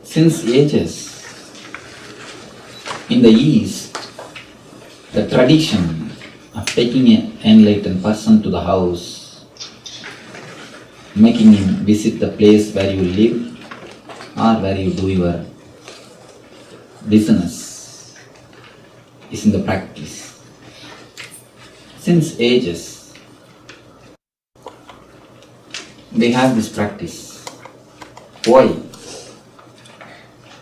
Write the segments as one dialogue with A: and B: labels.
A: Since ages, in the East, the tradition of taking an enlightened person to the house, making him visit the place where you live or where you do your business, is in the practice. Since ages, they have this practice. Why?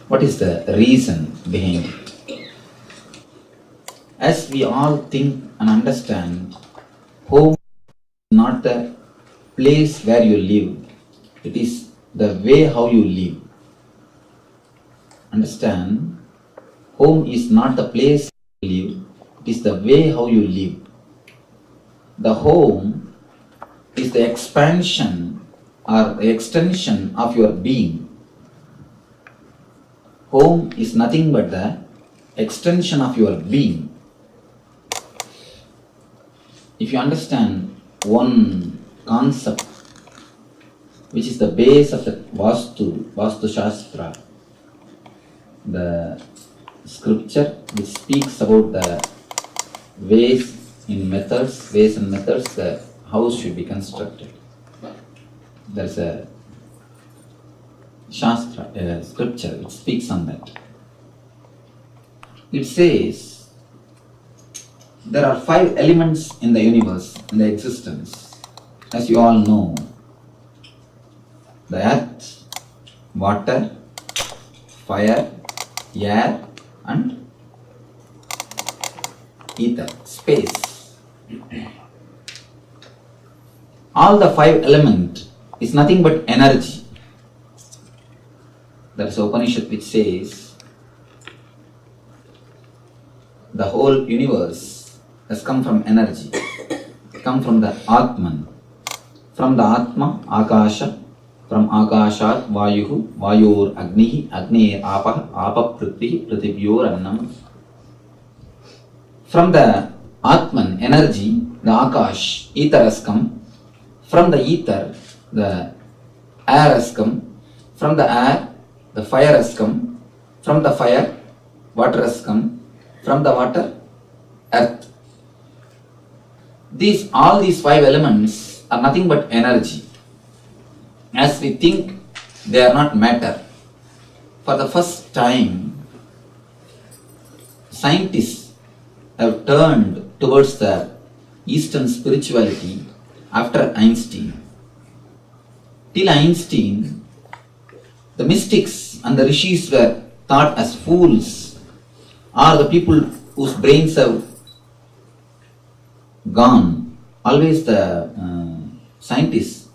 A: What is the reason behind it? As we all think and understand, home is not the place where you live, it is the way how you live. Understand, home is not the place you live, it is the way how you live. The home is the expansion or the extension of your being. Home is nothing but the extension of your being. If you understand one concept, which is the base of the Vastu Shastra, the scripture which speaks about the ways and methods, the house should be constructed. There's a Shastra, a scripture which speaks on that. It says there are 5 elements in the universe, in the existence. As you all know, the earth, water, fire, air and ether, space. All the 5 elements is nothing but energy. There is Upanishad which says the whole universe has come from energy, come from the Atman. From the Atma, Akasha, from Akashat, Vayuhu, Vayur, Agnihi, Agneir, Apah, Apa, Prithvi, Prithivyor, Annam. From the Atman, energy, the Akash, ether has come. From the ether, the air has come. From the air, the fire has come. From the fire, water has come. From the water, earth. All these 5 elements are nothing but energy. As we think, they are not matter. For the first time, scientists have turned towards the Eastern spirituality after Einstein. Till Einstein, the mystics and the rishis were thought as fools, or the people whose brains have gone. Always the scientists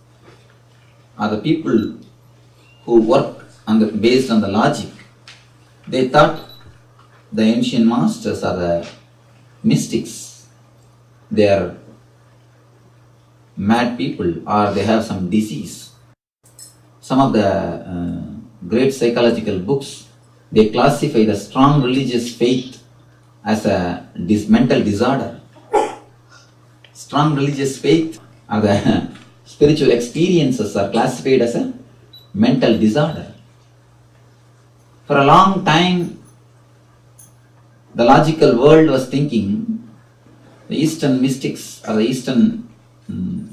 A: are the people who work based on the logic. They thought the ancient masters are the mystics. They are mad people or they have some disease. Some of the great psychological books, they classify the strong religious faith as a mental disorder. Strong religious faith or the spiritual experiences are classified as a mental disorder. For a long time, the logical world was thinking the Eastern mystics or the Eastern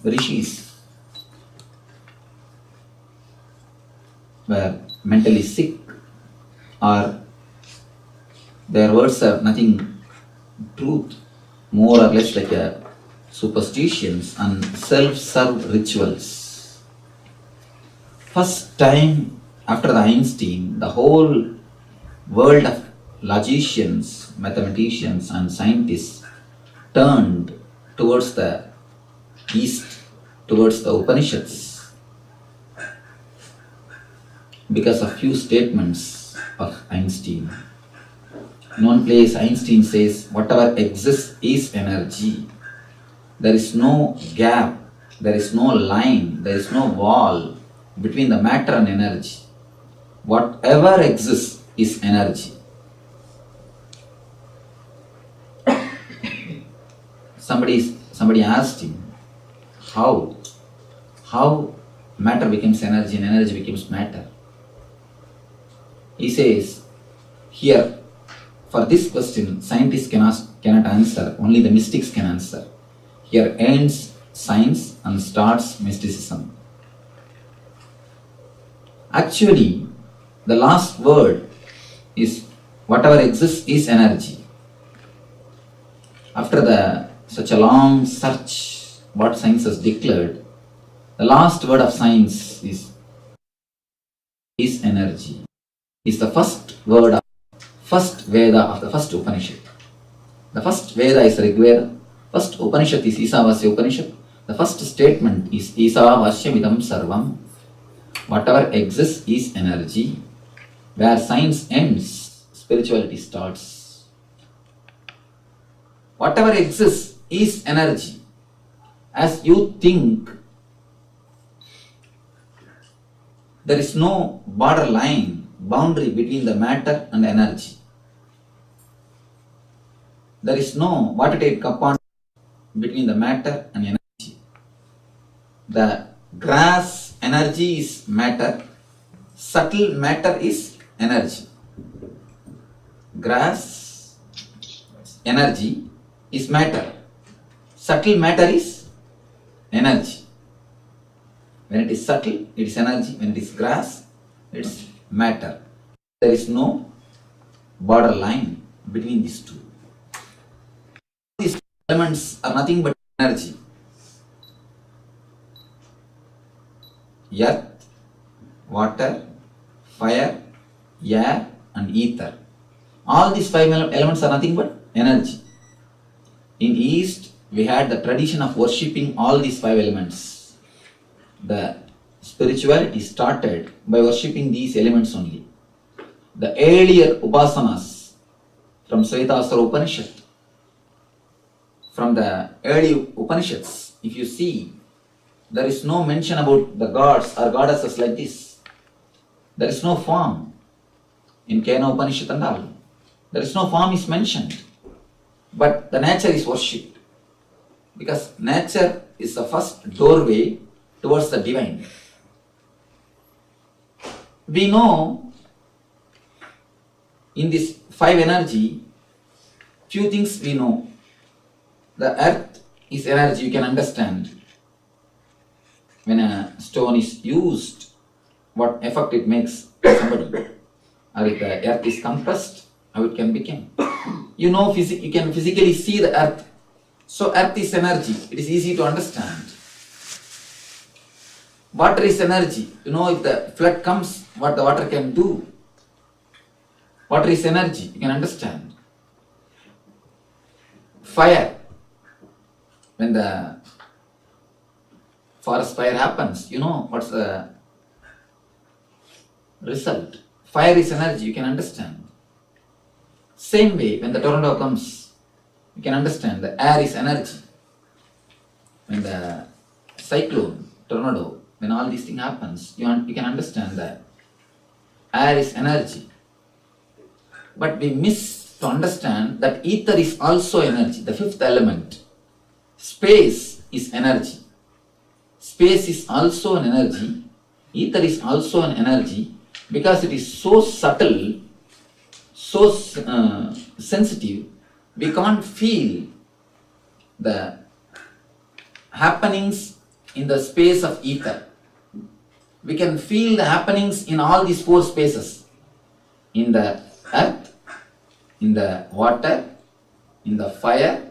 A: rishis were mentally sick, or their words are nothing truth, more or less like a superstitions and self-serve rituals. First time after the Einstein, the whole world of logicians, mathematicians and scientists turned towards the East, towards the Upanishads, because of few statements of Einstein. In one place, Einstein says, whatever exists is energy. There is no gap, there is no line, there is no wall between the matter and energy. Whatever exists is energy. Somebody asked him, how matter becomes energy and energy becomes matter. He says, here, for this question, scientists cannot answer, only the mystics can answer. Here ends science and starts mysticism. Actually, the last word is whatever exists is energy. After such a long search, what science has declared, the last word of science is energy. Is the first word of first Veda of the first Upanishad. The first Veda is Rig Veda. First Upanishad is Isha Vasyam Upanishad. The first statement is Isha Vasyam Idam Sarvam. Whatever exists is energy. Where science ends, spirituality starts. Whatever exists is energy. As you think, there is no boundary between the matter and energy. There is no watertight compartment between the matter and energy. The grass energy is matter, subtle matter is energy. Grass energy is matter, subtle matter is energy. When it is subtle, it is energy. When it is grass, it is matter. There is no borderline between these two. These elements are nothing but energy. Earth, water, fire, air and ether. All these five elements are nothing but energy. In East, we had the tradition of worshipping all these five elements. The spirituality started by worshipping these elements only. The earlier upasanas from Svetaswara Upanishad, from the early Upanishads, if you see, there is no mention about the gods or goddesses like this. There is no form in Kena Upanishad and all. There is no form is mentioned. But the nature is worshipped. Because nature is the first doorway towards the divine. We know in this five energy, few things we know. The earth is energy, you can understand. When a stone is used, what effect it makes on somebody. Or if the earth is compressed, how it can become. You know, you can physically see the earth. So earth is energy, it is easy to understand. Water is energy. You know, if the flood comes, what the water can do. Water is energy, you can understand. Fire. When the forest fire happens, you know what's the result. Fire is energy, you can understand. Same way, when the tornado comes, you can understand the air is energy. When the cyclone, tornado, when all these things happens, you can understand that air is energy. But we miss to understand that ether is also energy, the fifth element. Space is energy. Space is also an energy. Ether is also an energy because it is so subtle, so sensitive, we can't feel the happenings in the space of ether. We can feel the happenings in all these four spaces. In the earth, in the water, in the fire,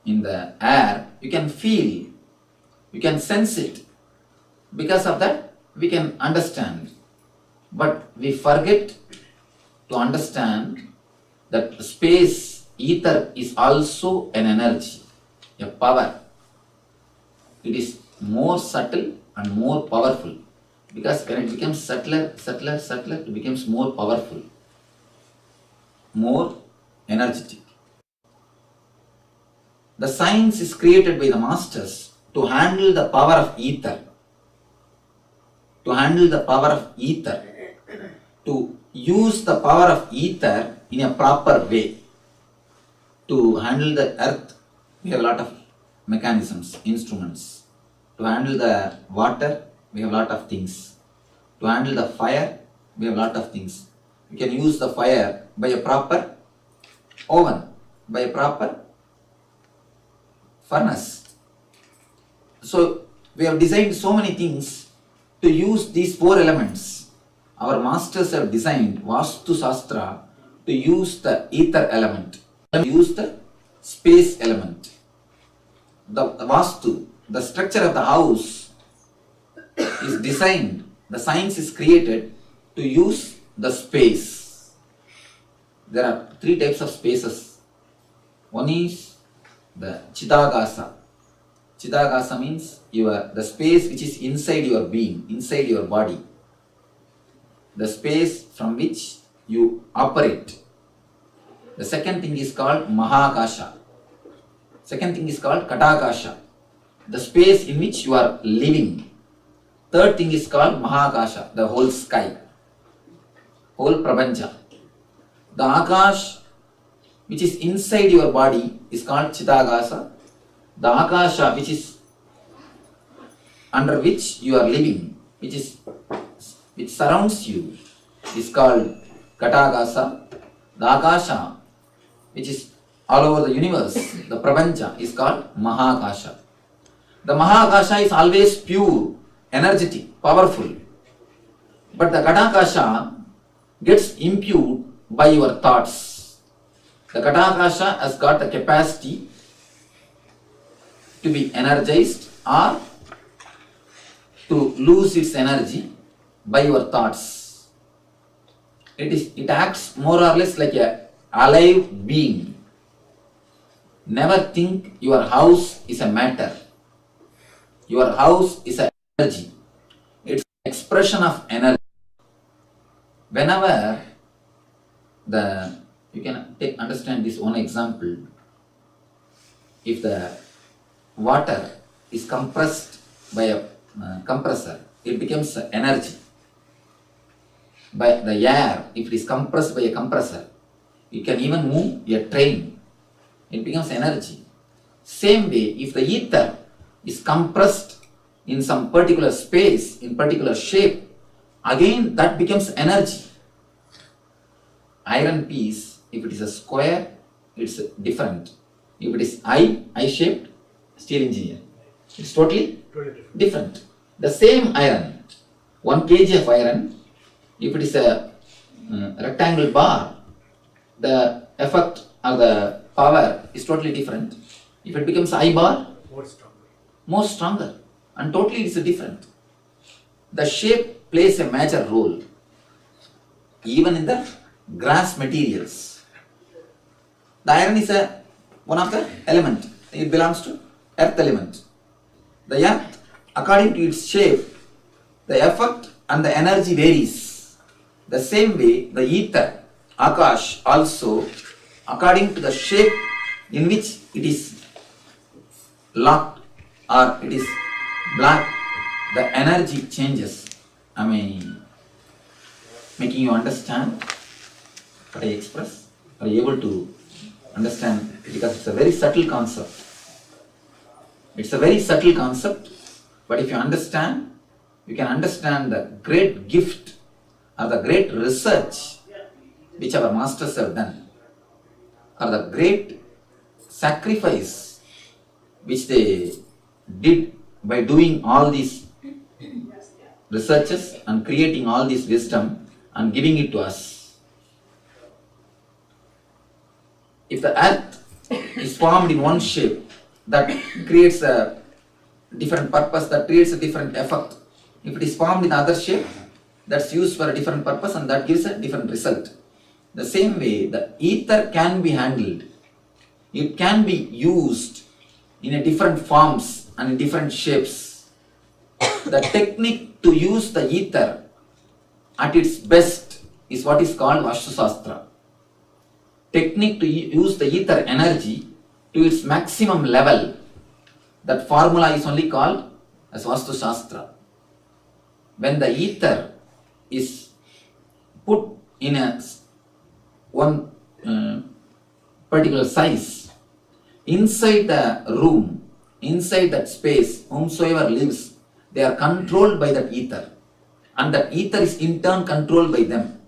A: in the air, you can feel, you can sense it. Because of that, we can understand. But we forget to understand that space, ether is also an energy, a power. It is more subtle and more powerful. Because when it becomes subtler, it becomes more powerful, more energetic. The science is created by the masters to handle the power of ether. To handle the power of ether. To use the power of ether in a proper way. To handle the earth, we have a lot of mechanisms, instruments. To handle the water, we have a lot of things. To handle the fire, we have a lot of things. You can use the fire by a proper oven, by a proper furnace. So we have designed so many things to use these four elements. Our masters have designed Vastu Shastra to use the ether element, use the space element. The Vastu, the structure of the house is designed, the science is created to use the space. There are three types of spaces. One is the Chidagasa. Chidagasa means the space which is inside your being, inside your body. The space from which you operate. The second thing is called Mahakasha. Second thing is called Katakasha. The space in which you are living. Third thing is called Mahakasha, the whole sky, whole Prapancha. The Akash, which is inside your body, is called Chidagasa. The Akasha, which is under which you are living, which surrounds you, is called Katakasa. The Akasha, which is all over the universe, the Prapancha, is called Mahakasha. The Mahakasha is always pure, energetic, powerful. But the Katakasha gets imbued by your thoughts. The Katakasha has got the capacity to be energized or to lose its energy by your thoughts. It acts more or less like a alive being. Never think your house is a matter. Your house is an energy. It's an expression of energy. Whenever you can understand this one example. If the water is compressed by a compressor, it becomes energy. By the air, if it is compressed by a compressor, you can even move a train. It becomes energy. Same way, if the ether is compressed in some particular space, in particular shape, again that becomes energy. Iron piece, if it is a square, it's different. If it is I-shaped, steel engineer, it's totally different. The same iron, 1 kg of iron, if it is a rectangle bar, the effect or the power is totally different. If it becomes I bar, more stronger, and totally it is different. The shape plays a major role, even in the grass materials. The iron is one of the element. It belongs to earth element. The earth, according to its shape, the effect and the energy varies. The same way, the ether, Akash, also, according to the shape in which it is locked or it is black, the energy changes. I mean, making you understand what I express? Are you able to understand? Because it's a very subtle concept. It's a very subtle concept, but if you understand, you can understand the great gift or the great research which our masters have done, or the great sacrifice which they did by doing all these researches and creating all this wisdom and giving it to us. If the earth is formed in one shape, that creates a different purpose, that creates a different effect. If it is formed in other shape, that's used for a different purpose and that gives a different result. The same way, the ether can be handled. It can be used in a different forms and in different shapes. The technique to use the ether at its best is what is called Vastu Shastra. Technique to use the ether energy to its maximum level, that formula is only called as Vastu Shastra. When the ether is put in one particular size, inside the room, inside that space, whomsoever lives, they are controlled by that ether, and that ether is in turn controlled by them.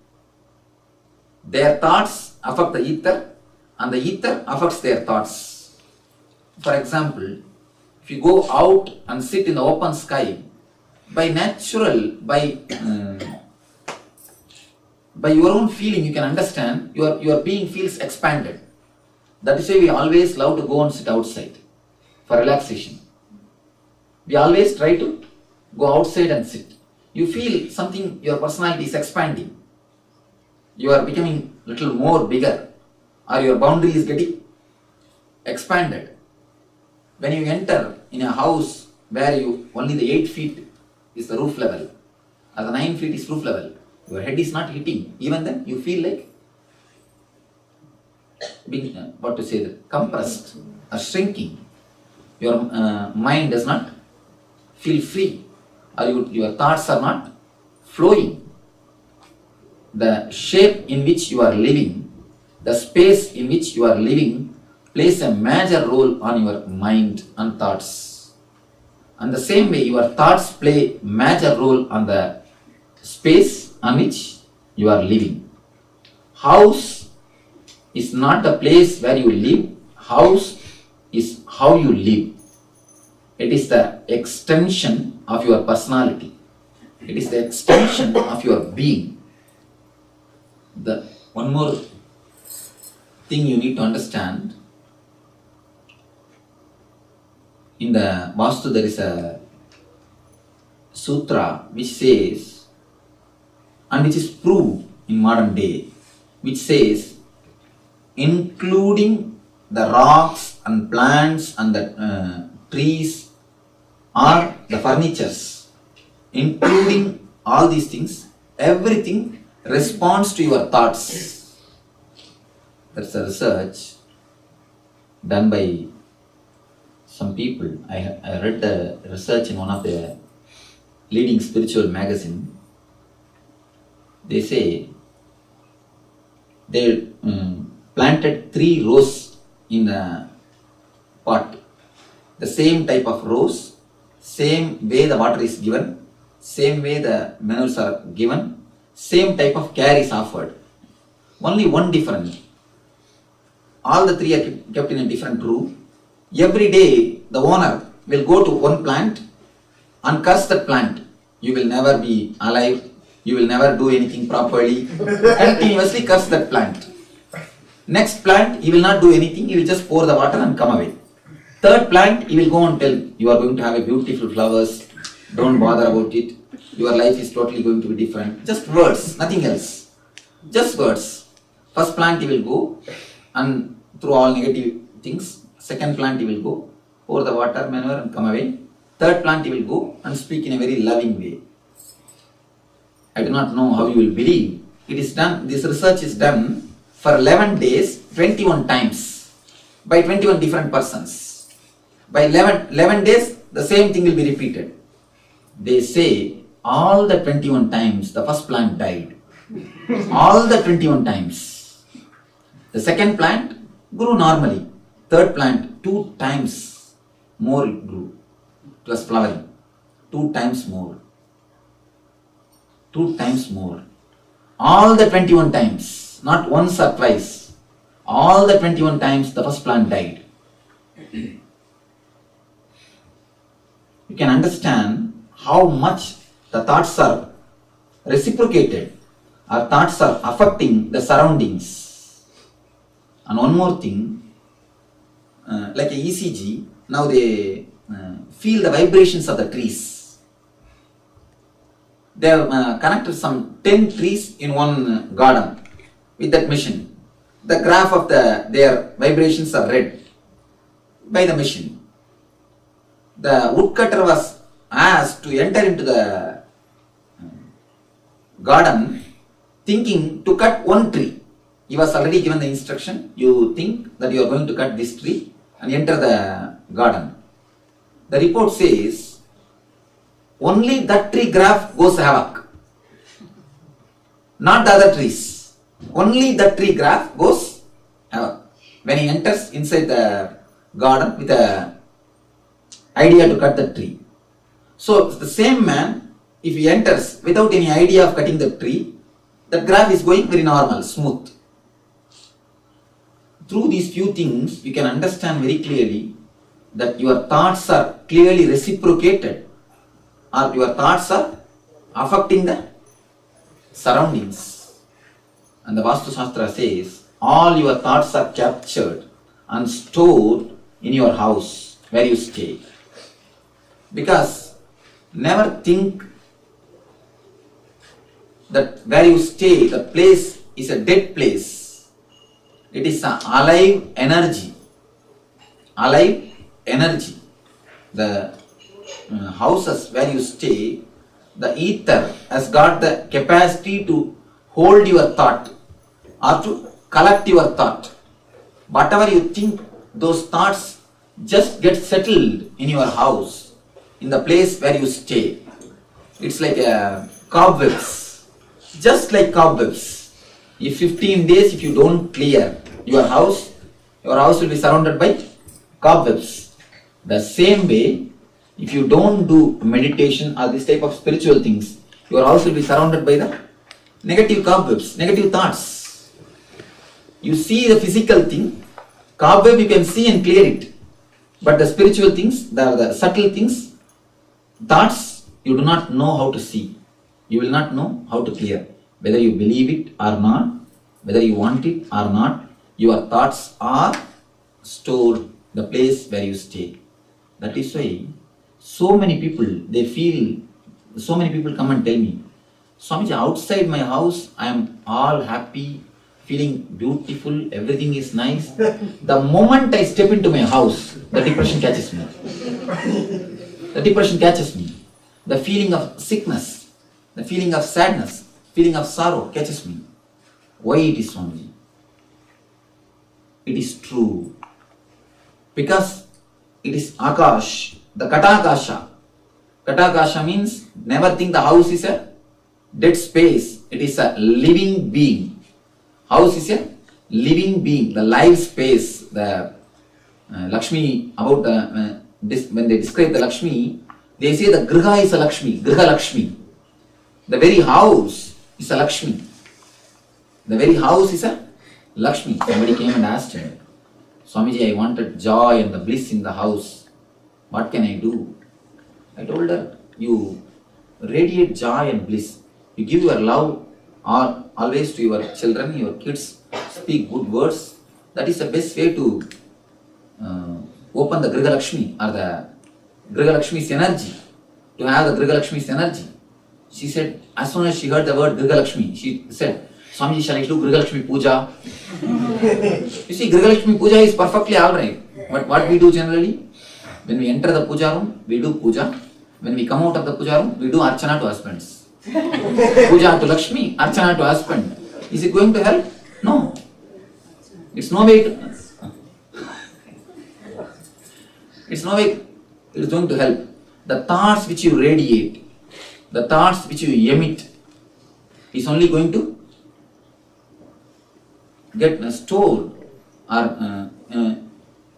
A: Their thoughts affect the ether and the ether affects their thoughts. For example, if you go out and sit in the open sky, by your own feeling you can understand your being feels expanded. That is why we always love to go and sit outside for relaxation. We always try to go outside and sit. You feel something, your personality is expanding. You are becoming a little more bigger, or your boundary is getting expanded. When you enter in a house where only the 8 feet is the roof level, or the 9 feet is roof level, your head is not hitting. Even then you feel like being, compressed or shrinking. Your mind does not feel free, or your thoughts are not flowing. The shape in which you are living, the space in which you are living plays a major role on your mind and thoughts. And the same way your thoughts play major role on the space on which you are living. House is not the place where you live. House is how you live. It is the extension of your personality. It is the extension of your being. The one more thing you need to understand, in the Vastu there is a sutra which says, and which is proved in modern day, which says, including the rocks and plants and the trees or the furnitures, including all these things, everything responds to your thoughts. That's a research done by some people. I read the research in one of the leading spiritual magazine. They say they planted 3 rows in a pot. The same type of rows, same way the water is given, same way the minerals are given, same type of care is offered. Only one difference. All the 3 are kept in a different room. Every day the owner will go to one plant and curse that plant. You will never be alive. You will never do anything properly. Continuously curse that plant. Next plant, he will not do anything. He will just pour the water and come away. Third plant, he will go and tell, you are going to have a beautiful flowers. Don't bother about it. Your life is totally going to be different. Just words, nothing else. Just words. First plant he will go and through all negative things. Second plant he will go, pour the water, manure and come away. Third plant he will go and speak in a very loving way. I do not know how you will believe. It is done, this research is done for 11 days, 21 times by 21 different persons. By 11 days, the same thing will be repeated. They say all the 21 times the first plant died. All the 21 times. The second plant grew normally. Third plant 2 times more it grew. It was flowering. 2 times more. 2 times more. All the 21 times. Not once or twice. All the 21 times the first plant died. You can understand how much the thoughts are reciprocated. Our thoughts are affecting the surroundings. And one more thing, like a ECG, now they feel the vibrations of the trees. They have connected some 10 trees in one garden with that machine. The graph of their vibrations are read by the machine. The woodcutter was asked to enter into the garden thinking to cut one tree. He was already given the instruction, you think that you are going to cut this tree and enter the garden. The report says only that tree graph goes havoc, not the other trees. Only that tree graph goes havoc. When he enters inside the garden with the idea to cut the tree. So the same man, if he enters without any idea of cutting the tree, the graph is going very normal, smooth. through these few things, you can understand very clearly that your thoughts are clearly reciprocated, or your thoughts are affecting the surroundings. And the Vastu Shastra says, all your thoughts are captured and stored in your house where you stay. Because never think that where you stay, the place is a dead place. It is an alive energy. Alive energy. The houses where you stay, the ether has got the capacity to hold your thought or to collect your thought. Whatever you think, those thoughts just get settled in your house, in the place where you stay. It's like cobwebs, just like cobwebs. If 15 days, if you don't clear your house will be surrounded by cobwebs. The same way, if you don't do meditation or this type of spiritual things, your house will be surrounded by the negative cobwebs, negative thoughts. You see the physical thing, cobweb you can see and clear it. But the spiritual things, the subtle things, thoughts, you do not know how to see. You will not know how to clear. Whether you believe it or not, whether you want it or not, your thoughts are stored the place where you stay. That is why so many people come and tell me, Swamiji, outside my house, I am all happy, feeling beautiful, everything is nice. The moment I step into my house, the depression catches me. The depression catches me. The feeling of sickness, the feeling of sadness, feeling of sorrow catches me. Why it is, Swamiji? It is true. Because it is Akash, the Katakasha. Katakasha means never think the house is a dead space. It is a living being. House is a living being, the live space. The Lakshmi, about when they describe the Lakshmi, they say the Griha is a Lakshmi, Griha Lakshmi. The very house is a Lakshmi. The very house is a Lakshmi. Somebody came and asked him, Swamiji, I wanted joy and the bliss in the house. What can I do? I told her, you radiate joy and bliss. You give your love always to your children, your kids, speak good words. That is the best way to open the Griha Lakshmi or the Griha Lakshmi's energy, to have the Griha Lakshmi's energy. She said, as soon as she heard the word Griha Lakshmi, she said, Swamiji, shall I do Griha Lakshmi Puja? You see, Griha Lakshmi Puja is perfectly alright. But what we do generally, when we enter the puja room, we do puja. When we come out of the puja room, we do archana to husbands. Puja to Lakshmi, archana to husband. Is it going to help? No. It's no way it's going to help. The thoughts which you radiate, the thoughts which you emit, is only going to get stored, or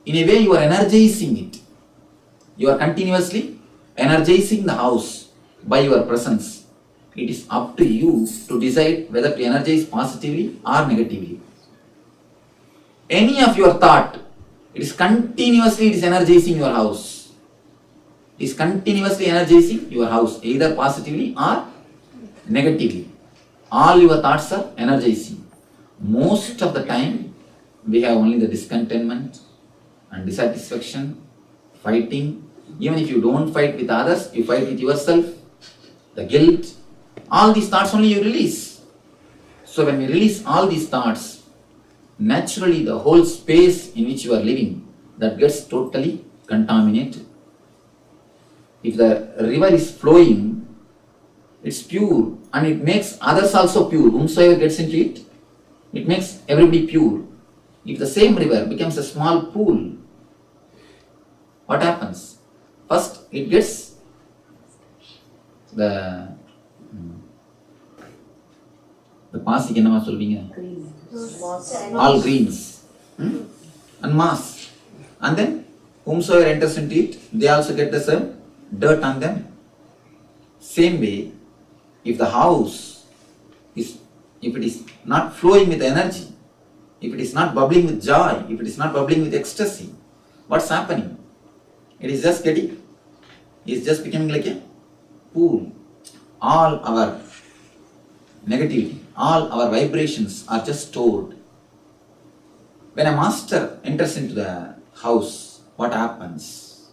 A: in a way you are energizing it. You are continuously energizing the house by your presence. It is up to you to decide whether to energize positively or negatively. Any of your thought, it is energizing your house. It is continuously energizing your house, either positively or negatively. All your thoughts are energizing. Most of the time, we have only the discontentment and dissatisfaction, fighting. Even if you don't fight with others, you fight with yourself, the guilt. All these thoughts only you release. So when we release all these thoughts, naturally the whole space in which you are living, that gets totally contaminated. If the river is flowing, it's pure and it makes others also pure. Whomsoever gets into it, it makes everybody pure. If the same river becomes a small pool, what happens? First, it gets the pass, all greens and mass. And then, whomsoever enters into it, they also get the same dirt on them. Same way, if the house if it is not flowing with energy, if it is not bubbling with joy, if it is not bubbling with ecstasy, what's happening? It is just becoming like a pool. All our negativity, all our vibrations are just stored. When a master enters into the house, what happens?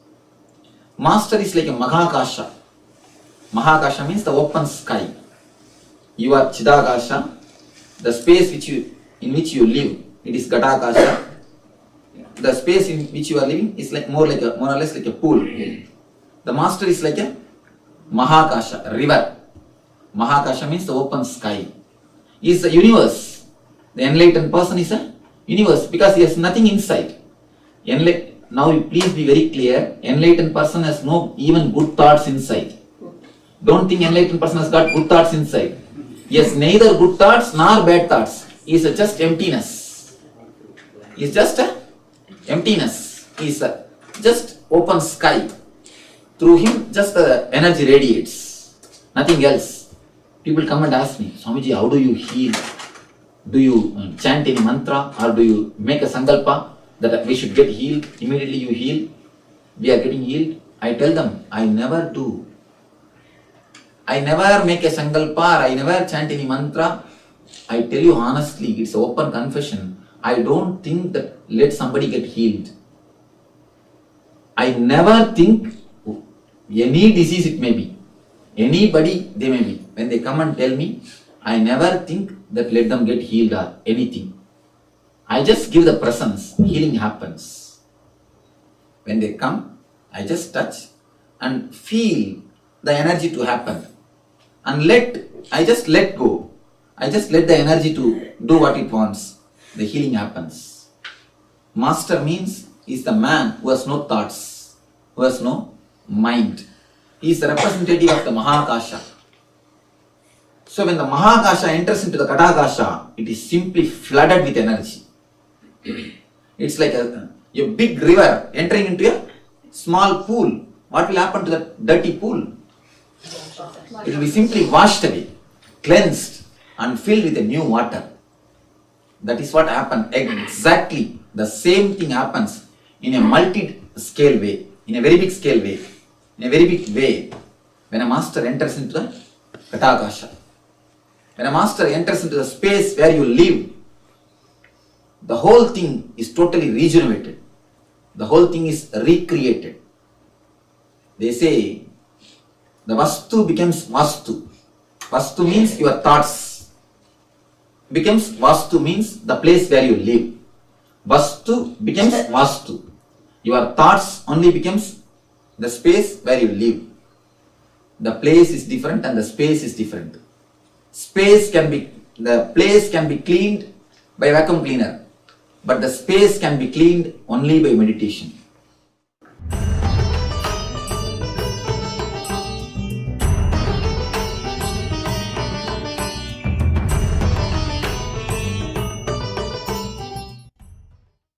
A: Master is like a Mahakasha. Mahakasha means the open sky. You are Chidakasha. The space in which you live, it is Ghatakasha. The space in which you are living is like more or less like a pool. The master is like a Mahakasha, river. Mahakasha means the open sky. He is the universe. The enlightened person is a universe because he has nothing inside. Now please be very clear. Enlightened person has no even good thoughts inside. Don't think enlightened person has got good thoughts inside. He has neither good thoughts nor bad thoughts. He is just emptiness. He is just a emptiness. He is just open sky. Through him just the energy radiates. Nothing else. People come and ask me, Swamiji, how do you heal? Do you chant any mantra or do you make a sankalpa that we should get healed? Immediately you heal. We are getting healed. I tell them, I never do. I never make a sankalpa or I never chant any mantra. I tell you honestly, it's open confession. I don't think that let somebody get healed. I never think any disease it may be. Anybody they may be. When they come and tell me, I never think that let them get healed or anything. I just give the presence. Healing happens. When they come, I just touch and feel the energy to happen. And I just let go. I just let the energy to do what it wants. The healing happens. Master means is the man who has no thoughts, who has no mind. He is the representative of the Mahakasha. So when the Mahakasha enters into the Ghatakasha, it is simply flooded with energy. It's like a big river entering into a small pool. What will happen to the dirty pool? It will be simply washed away, cleansed and filled with a new water. That is what happened. Exactly the same thing happens in a multi-scale way, in a very big scale way, in a very big way when a master enters into the Ghatakasha. When a master enters into the space where you live, the whole thing is totally regenerated. The whole thing is recreated. They say the Vastu becomes Vastu. Vastu means your thoughts. Becomes Vastu means the place where you live. Vastu becomes Vastu. Your thoughts only becomes the space where you live. The place is different and the space is different. The place can be cleaned by vacuum cleaner, but the space can be cleaned only by meditation.